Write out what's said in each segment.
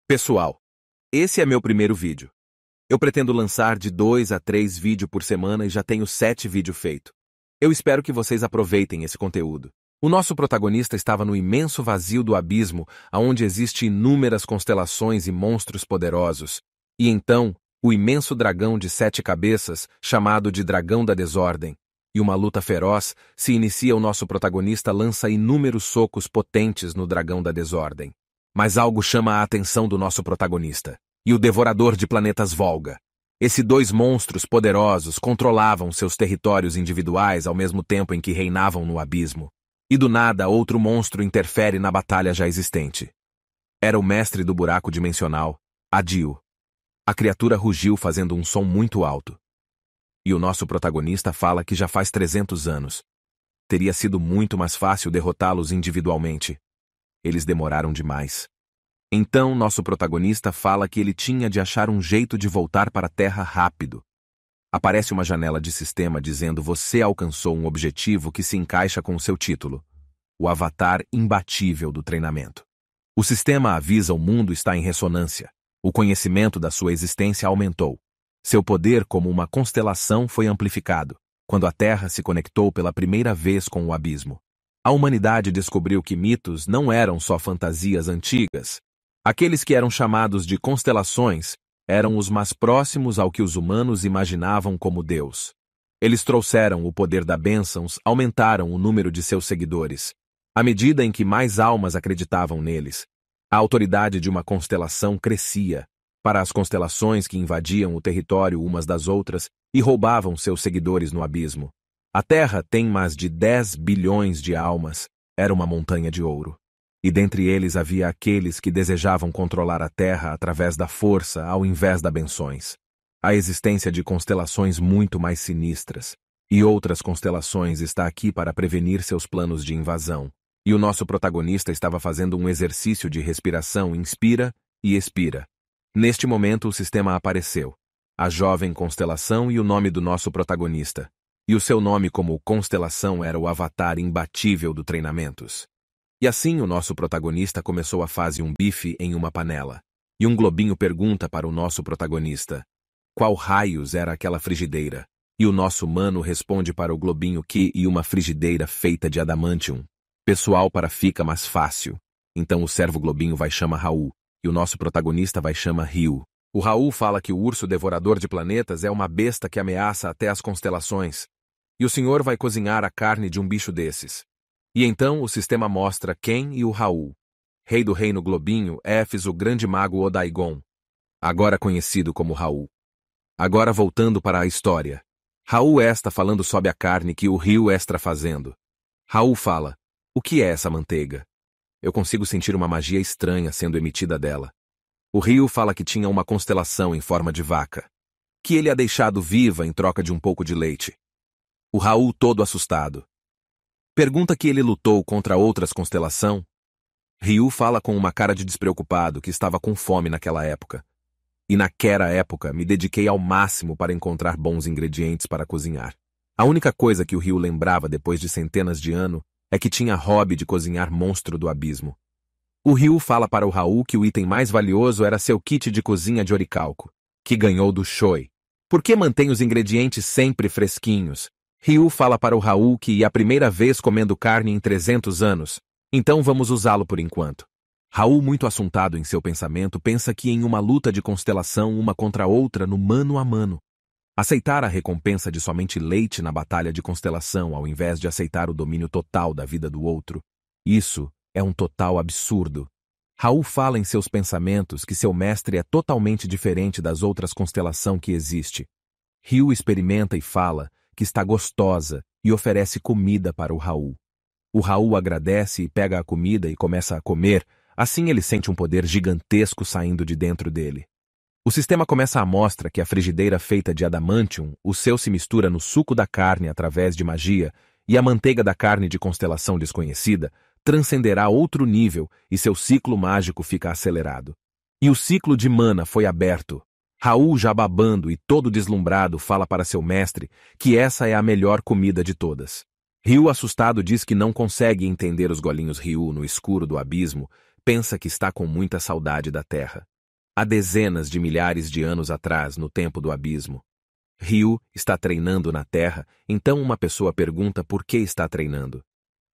Pessoal, esse é meu primeiro vídeo. Eu pretendo lançar de 2 a 3 vídeos por semana e já tenho 7 vídeos feitos. Eu espero que vocês aproveitem esse conteúdo. O nosso protagonista estava no imenso vazio do abismo, onde existem inúmeras constelações e monstros poderosos. E então, o imenso dragão de 7 cabeças, chamado de Dragão da Desordem, e uma luta feroz se inicia. O nosso protagonista lança inúmeros socos potentes no Dragão da Desordem. Mas algo chama a atenção do nosso protagonista, e o Devorador de Planetas Volga. Esses dois monstros poderosos controlavam seus territórios individuais ao mesmo tempo em que reinavam no abismo. E do nada, outro monstro interfere na batalha já existente. Era o mestre do buraco dimensional, Adio. A criatura rugiu fazendo um som muito alto. E o nosso protagonista fala que já faz 300 anos. Teria sido muito mais fácil derrotá-los individualmente. Eles demoraram demais. Então, nosso protagonista fala que ele tinha de achar um jeito de voltar para a Terra rápido. Aparece uma janela de sistema dizendo: você alcançou um objetivo que se encaixa com o seu título, o avatar imbatível do treinamento. O sistema avisa: o mundo está em ressonância. O conhecimento da sua existência aumentou. Seu poder como uma constelação foi amplificado, quando a Terra se conectou pela primeira vez com o abismo. A humanidade descobriu que mitos não eram só fantasias antigas. Aqueles que eram chamados de constelações eram os mais próximos ao que os humanos imaginavam como Deus. Eles trouxeram o poder da bênçãos, aumentaram o número de seus seguidores. À medida em que mais almas acreditavam neles, a autoridade de uma constelação crescia para as constelações que invadiam o território umas das outras e roubavam seus seguidores no abismo. A Terra tem mais de 10 bilhões de almas. Era uma montanha de ouro. E dentre eles havia aqueles que desejavam controlar a Terra através da força ao invés das benções. A existência de constelações muito mais sinistras. E outras constelações está aqui para prevenir seus planos de invasão. E o nosso protagonista estava fazendo um exercício de respiração: inspira e expira. Neste momento o sistema apareceu. A jovem constelação e o nome do nosso protagonista. E o seu nome como constelação era o avatar imbatível do treinamentos. E assim o nosso protagonista começou a fazer um bife em uma panela. E um globinho pergunta para o nosso protagonista: qual raios era aquela frigideira? E o nosso mano responde para o globinho que uma frigideira feita de adamantium. Pessoal, para fica mais fácil. Então o servo globinho vai chamar Raul, e o nosso protagonista vai chamar Ryu. O Raul fala que o urso devorador de planetas é uma besta que ameaça até as constelações. E o senhor vai cozinhar a carne de um bicho desses. E então o sistema mostra Ken e o Raul. Rei do reino globinho, Éfis, o grande mago Odaigon, agora conhecido como Raul. Agora voltando para a história. Raul está falando sobre a carne que o Ryu está fazendo. Raul fala: o que é essa manteiga? Eu consigo sentir uma magia estranha sendo emitida dela. O Ryu fala que tinha uma constelação em forma de vaca, que ele a deixado viva em troca de um pouco de leite. O Raul, todo assustado, pergunta que ele lutou contra outras constelações. Ryu fala com uma cara de despreocupado que estava com fome naquela época. E naquela época me dediquei ao máximo para encontrar bons ingredientes para cozinhar. A única coisa que o Ryu lembrava depois de centenas de anos é que tinha hobby de cozinhar monstro do abismo. O Ryu fala para o Raul que o item mais valioso era seu kit de cozinha de oricalco, que ganhou do Choi. Por que mantém os ingredientes sempre fresquinhos? Ryu fala para o Raul que é a primeira vez comendo carne em 300 anos, então vamos usá-lo por enquanto. Raul, muito assuntado em seu pensamento, pensa que em uma luta de constelação uma contra outra no mano a mano. Aceitar a recompensa de somente leite na batalha de constelação ao invés de aceitar o domínio total da vida do outro. Isso é um total absurdo. Raul fala em seus pensamentos que seu mestre é totalmente diferente das outras constelações que existe. Ryu experimenta e fala que está gostosa e oferece comida para o Raul. O Raul agradece e pega a comida e começa a comer. Assim ele sente um poder gigantesco saindo de dentro dele. O sistema começa a mostrar que a frigideira feita de adamantium, o seu se mistura no suco da carne através de magia, e a manteiga da carne de constelação desconhecida transcenderá outro nível e seu ciclo mágico fica acelerado. E o ciclo de mana foi aberto. Raul, já babando e todo deslumbrado, fala para seu mestre que essa é a melhor comida de todas. Ryu, assustado, diz que não consegue entender os golinhos. Ryu, no escuro do abismo, pensa que está com muita saudade da terra. Há dezenas de milhares de anos atrás, no tempo do abismo. Ryu está treinando na Terra, então uma pessoa pergunta por que está treinando.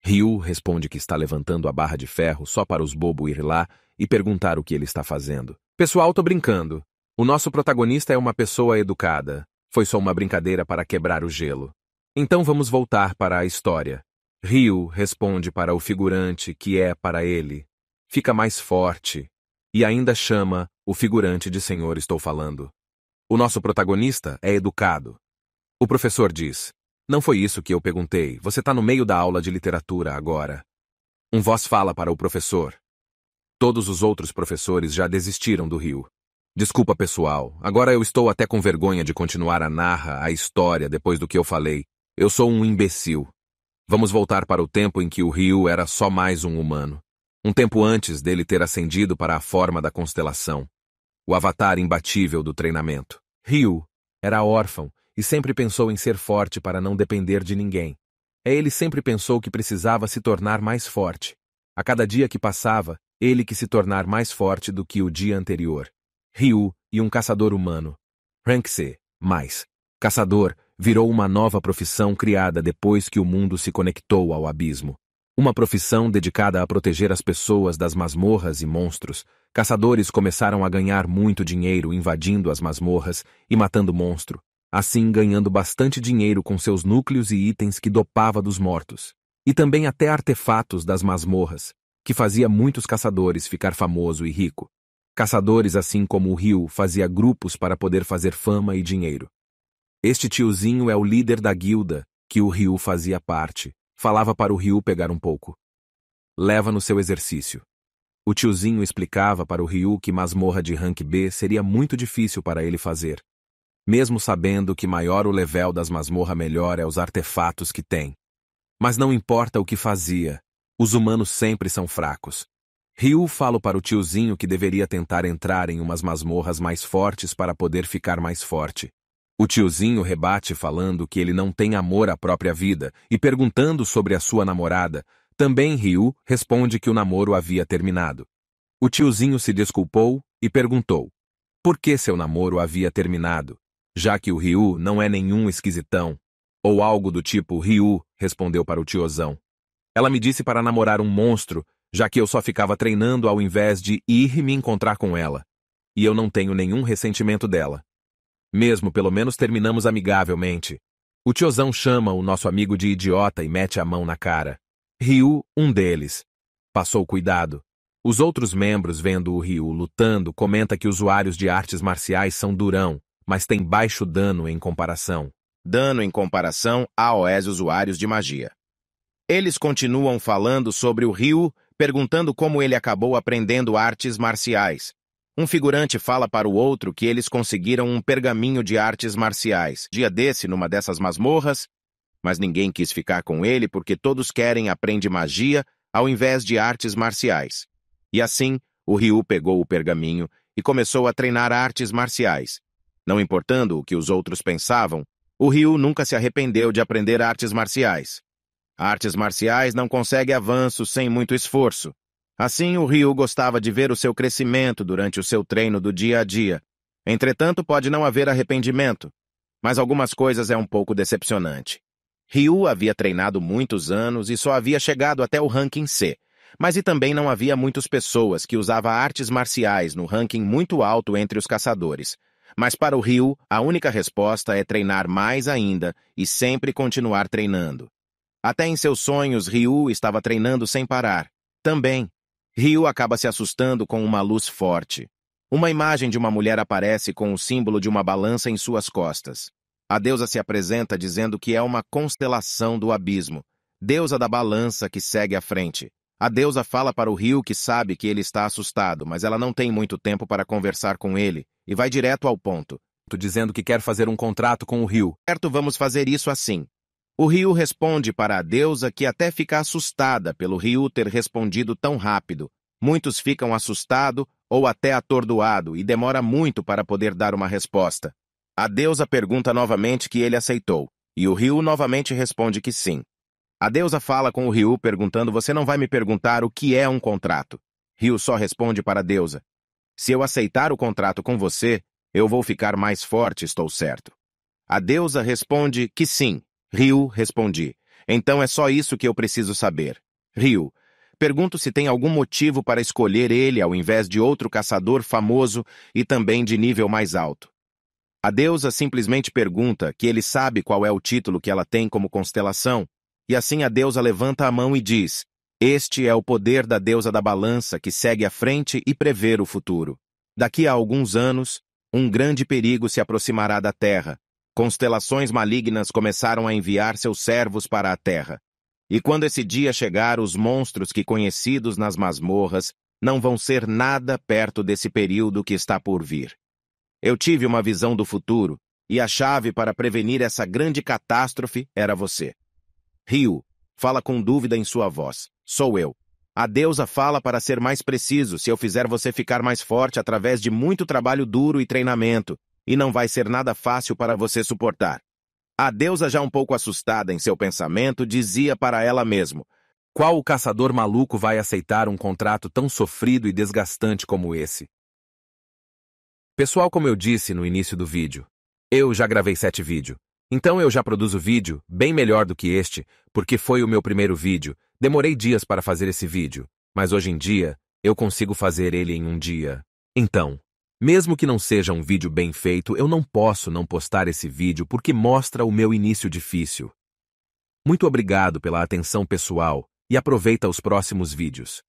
Ryu responde que está levantando a barra de ferro só para os bobos ir lá e perguntar o que ele está fazendo. Pessoal, tô brincando. O nosso protagonista é uma pessoa educada. Foi só uma brincadeira para quebrar o gelo. Então vamos voltar para a história. Ryu responde para o figurante que é para ele. Fica mais forte. E ainda chama o figurante de senhor estou falando. O nosso protagonista é educado. O professor diz: não foi isso que eu perguntei, você está no meio da aula de literatura agora. Voz fala para o professor. Todos os outros professores já desistiram do Ryu. Desculpa, pessoal, agora eu estou até com vergonha de continuar a narrar a história depois do que eu falei. Eu sou um imbecil. Vamos voltar para o tempo em que o Ryu era só mais um humano. Um tempo antes dele ter ascendido para a forma da constelação. O avatar imbatível do treinamento. Ryu era órfão e sempre pensou em ser forte para não depender de ninguém. Ele sempre pensou que precisava se tornar mais forte. A cada dia que passava, ele que se tornar mais forte do que o dia anterior. Ryu e um caçador humano. Rank C, mais. Caçador virou uma nova profissão criada depois que o mundo se conectou ao abismo. Uma profissão dedicada a proteger as pessoas das masmorras e monstros. Caçadores começaram a ganhar muito dinheiro invadindo as masmorras e matando monstro, assim ganhando bastante dinheiro com seus núcleos e itens que dopava dos mortos. E também até artefatos das masmorras, que fazia muitos caçadores ficar famoso e rico. Caçadores assim como o Ryu fazia grupos para poder fazer fama e dinheiro. Este tiozinho é o líder da guilda, que o Ryu fazia parte. Falava para o Ryu pegar um pouco. Leva no seu exercício. O tiozinho explicava para o Ryu que masmorra de rank B seria muito difícil para ele fazer. Mesmo sabendo que maior o level das masmorra melhor é os artefatos que tem. Mas não importa o que fazia, os humanos sempre são fracos. Ryu fala para o tiozinho que deveria tentar entrar em umas masmorras mais fortes para poder ficar mais forte. O tiozinho rebate falando que ele não tem amor à própria vida e perguntando sobre a sua namorada. Também Ryu responde que o namoro havia terminado. O tiozinho se desculpou e perguntou por que seu namoro havia terminado, já que o Ryu não é nenhum esquisitão. Ou algo do tipo. Ryu respondeu para o tiozão. Ela me disse para namorar um monstro, já que eu só ficava treinando ao invés de ir me encontrar com ela. E eu não tenho nenhum ressentimento dela. Mesmo, pelo menos terminamos amigavelmente. O tiozão chama o nosso amigo de idiota e mete a mão na cara. Ryu, um deles. Passou cuidado. Os outros membros, vendo o Ryu lutando, comenta que usuários de artes marciais são durão, mas têm baixo dano em comparação. Dano em comparação aos usuários de magia. Eles continuam falando sobre o Ryu, perguntando como ele acabou aprendendo artes marciais. Um figurante fala para o outro que eles conseguiram um pergaminho de artes marciais, dia desse numa dessas masmorras, mas ninguém quis ficar com ele porque todos querem aprender magia ao invés de artes marciais. E assim, o Ryu pegou o pergaminho e começou a treinar artes marciais. Não importando o que os outros pensavam, o Ryu nunca se arrependeu de aprender artes marciais. Artes marciais não conseguem avanço sem muito esforço. Assim, o Ryu gostava de ver o seu crescimento durante o seu treino do dia a dia. Entretanto, pode não haver arrependimento, mas algumas coisas é um pouco decepcionante. Ryu havia treinado muitos anos e só havia chegado até o ranking C, mas e também não havia muitas pessoas que usavam artes marciais no ranking muito alto entre os caçadores. Mas para o Ryu, a única resposta é treinar mais ainda e sempre continuar treinando. Até em seus sonhos, Ryu estava treinando sem parar. Também, Ryu acaba se assustando com uma luz forte. Uma imagem de uma mulher aparece com o símbolo de uma balança em suas costas. A deusa se apresenta dizendo que é uma constelação do abismo, deusa da balança que segue à frente. A deusa fala para o Ryu que sabe que ele está assustado, mas ela não tem muito tempo para conversar com ele, e vai direto ao ponto, dizendo que quer fazer um contrato com o Ryu. Certo, vamos fazer isso assim. O Ryu responde para a deusa que até fica assustada pelo Ryu ter respondido tão rápido. Muitos ficam assustados ou até atordoados e demora muito para poder dar uma resposta. A deusa pergunta novamente que ele aceitou, e o Ryu novamente responde que sim. A deusa fala com o Ryu perguntando: você não vai me perguntar o que é um contrato? Ryu só responde para a deusa: Se eu aceitar o contrato com você, eu vou ficar mais forte, estou certo. A deusa responde que sim. Ryu, respondi. Então é só isso que eu preciso saber. Ryu, pergunto se tem algum motivo para escolher ele ao invés de outro caçador famoso e também de nível mais alto. A deusa simplesmente pergunta que ele sabe qual é o título que ela tem como constelação, e assim a deusa levanta a mão e diz: este é o poder da deusa da balança que segue à frente e prevê o futuro. Daqui a alguns anos, um grande perigo se aproximará da Terra. Constelações malignas começaram a enviar seus servos para a Terra. E quando esse dia chegar, os monstros que conhecidos nas masmorras não vão ser nada perto desse período que está por vir. Eu tive uma visão do futuro, e a chave para prevenir essa grande catástrofe era você. Ryu, fala com dúvida em sua voz. Sou eu. A deusa fala para ser mais preciso se eu fizer você ficar mais forte através de muito trabalho duro e treinamento, e não vai ser nada fácil para você suportar. A deusa, já um pouco assustada em seu pensamento, dizia para ela mesma: qual o caçador maluco vai aceitar um contrato tão sofrido e desgastante como esse? Pessoal, como eu disse no início do vídeo, eu já gravei 7 vídeos. Então eu já produzo vídeo bem melhor do que este, porque foi o meu primeiro vídeo. Demorei dias para fazer esse vídeo, mas hoje em dia, eu consigo fazer ele em um dia. Então, mesmo que não seja um vídeo bem feito, eu não posso não postar esse vídeo porque mostra o meu início difícil. Muito obrigado pela atenção pessoal e aproveita os próximos vídeos.